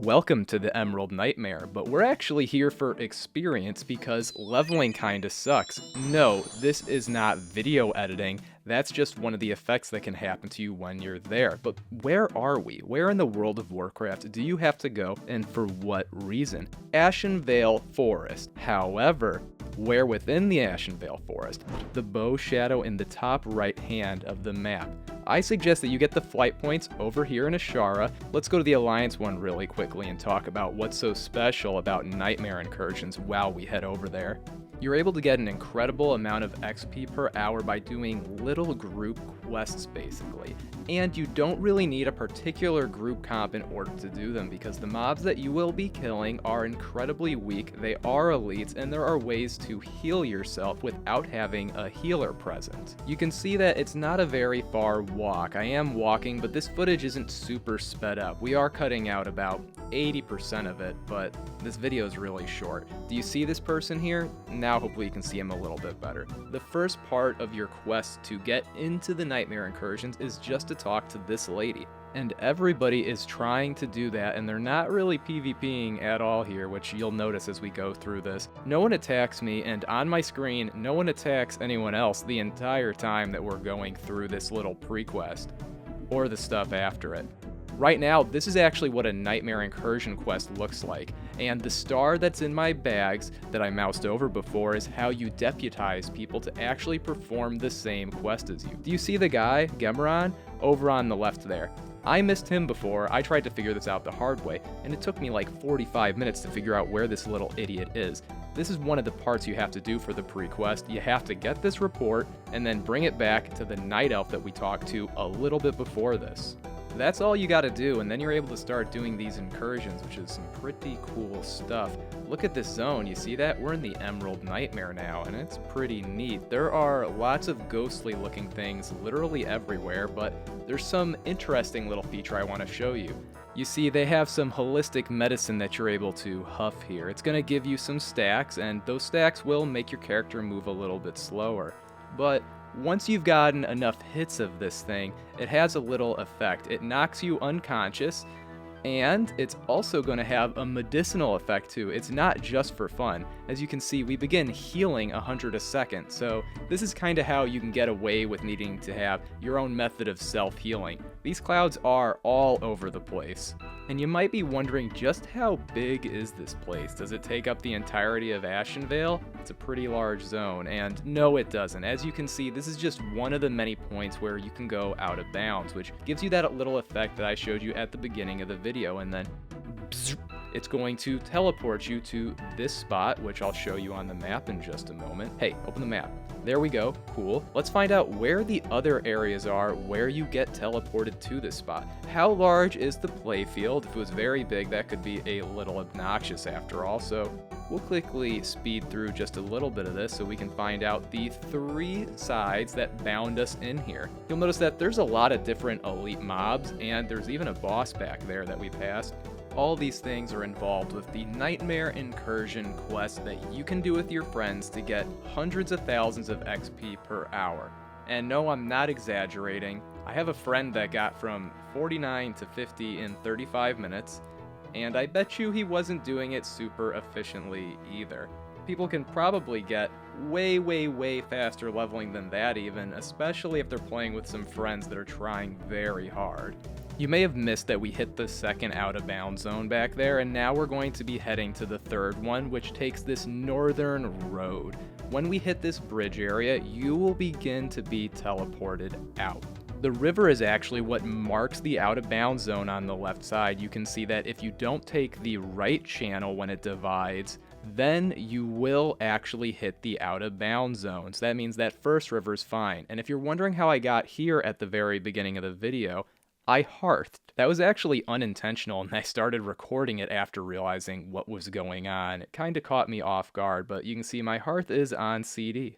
Welcome to the Emerald Nightmare, but we're actually here for experience because leveling kinda sucks. No, this is not video editing, that's just one of the effects that can happen to you when you're there. But where are we? Where in the world of Warcraft do you have to go, and for what reason? Ashenvale Forest. However, where within the Ashenvale Forest? The bow shadow in the top right hand of the map. I suggest that you get the flight points over here in Ashara. Let's go to the Alliance one really quickly and talk about what's so special about Nightmare Incursions while we head over there. You're able to get an incredible amount of XP per hour by doing little group quests basically. And you don't really need a particular group comp in order to do them because the mobs that you will be killing are incredibly weak, they are elites, and there are ways to heal yourself without having a healer present. You can see that it's not a very far walk. I am walking, but this footage isn't super sped up. We are cutting out about 80% of it, but this video is really short. Do you see this person here? Now hopefully you can see him a little bit better. The first part of your quest to get into the Nightmare Incursions is just to talk to this lady. And everybody is trying to do that, and they're not really PvPing at all here, which you'll notice as we go through this. No one attacks me, and on my screen, no one attacks anyone else the entire time that we're going through this little pre-quest, or the stuff after it. Right now, this is actually what a Nightmare Incursion quest looks like, and the star that's in my bags that I moused over before is how you deputize people to actually perform the same quest as you. Do you see the guy, Gemeron, over on the left there? I missed him before. I tried to figure this out the hard way, and it took me like 45 minutes to figure out where this little idiot is. This is one of the parts you have to do for the pre-quest. You have to get this report, and then bring it back to the Night Elf that we talked to a little bit before this. That's all you gotta do, and then you're able to start doing these incursions, which is some pretty cool stuff. Look at this zone, you see that? We're in the Emerald Nightmare now, and it's pretty neat. There are lots of ghostly looking things literally everywhere, but there's some interesting little feature I want to show you. You see, they have some holistic medicine that you're able to huff here. It's gonna give you some stacks, and those stacks will make your character move a little bit slower. But once you've gotten enough hits of this thing, it has a little effect. It knocks you unconscious, and it's also going to have a medicinal effect too. It's not just for fun. As you can see, we begin healing 100 a second, so this is kind of how you can get away with needing to have your own method of self-healing. These clouds are all over the place. And you might be wondering, just how big is this place? Does it take up the entirety of Ashenvale? It's a pretty large zone, and no it doesn't. As you can see, this is just one of the many points where you can go out of bounds, which gives you that little effect that I showed you at the beginning of the video, and then it's going to teleport you to this spot, which I'll show you on the map in just a moment. Hey, open the map. There we go, cool. Let's find out where the other areas are where you get teleported to this spot. How large is the playfield? If it was very big, that could be a little obnoxious after all, so we'll quickly speed through just a little bit of this so we can find out the 3 sides that bound us in here. You'll notice that there's a lot of different elite mobs, and there's even a boss back there that we passed. All these things are involved with the Nightmare Incursion quest that you can do with your friends to get hundreds of thousands of XP per hour. And no, I'm not exaggerating. I have a friend that got from 49 to 50 in 35 minutes, and I bet you he wasn't doing it super efficiently either. People can probably get way faster leveling than that even, especially if they're playing with some friends that are trying very hard. You may have missed that we hit the second out of bounds zone back there, and now we're going to be heading to the third one, which takes this northern road. When we hit this bridge area, you will begin to be teleported out. The river is actually what marks the out of bounds zone on the left side. You can see that if you don't take the right channel when it divides, then you will actually hit the out of bounds zones. That means that first river's fine. And if you're wondering how I got here at the very beginning of the video, I hearthed. That was actually unintentional, and I started recording it after realizing what was going on. It kind of caught me off guard, but you can see my hearth is on CD.